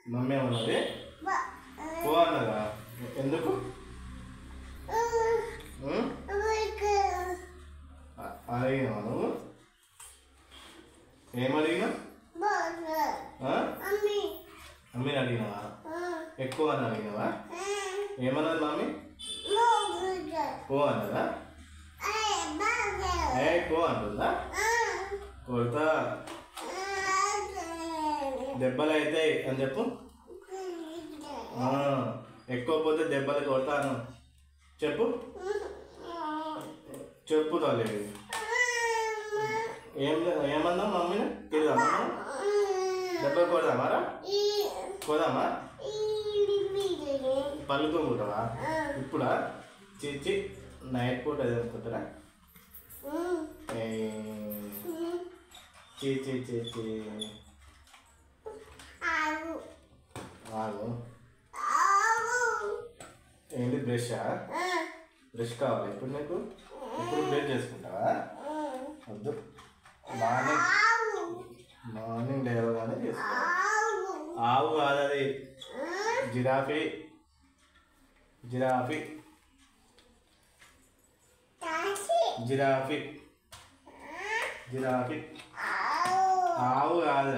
Mummy ఏమన్నది? పో అన్నదా? ఎందుకు అడిగినావా నువ్వు? ఏమడిగినా? మమ్మీని అడిగినావా? ఎక్కువ అని అడిగినావా? ఏమన్నది మమ్మీ? పో అన్నదా? పో అంటుందా? కొడతా, దెబ్బలు అవుతాయి అని చెప్పు. ఎక్కువ పోతే దెబ్బలు కొడతాను చెప్పు. చెప్పు తల్లి. ఏమన్నా మమ్మీని తిడదామా? దెబ్బలు కొడదామారా? కొడదామా? పళ్ళు తోముకుంటావా ఇప్పుడా? చిచ్చి నైట్ పూట అనుకుంటారా? చీ ఆగు. ఏంటి బ్రషా? బ్రష్ కావాలి ఇప్పుడు నీకు? ఇప్పుడు బ్రష్ చేసుకుంటావా? వద్దు, మార్నింగ్ లేవగానే చేసుకో. ఆవు కాదు అది, జిరాఫీ. జిరాఫీ జిరాఫీ జిరాఫీ ఆవు కాదు.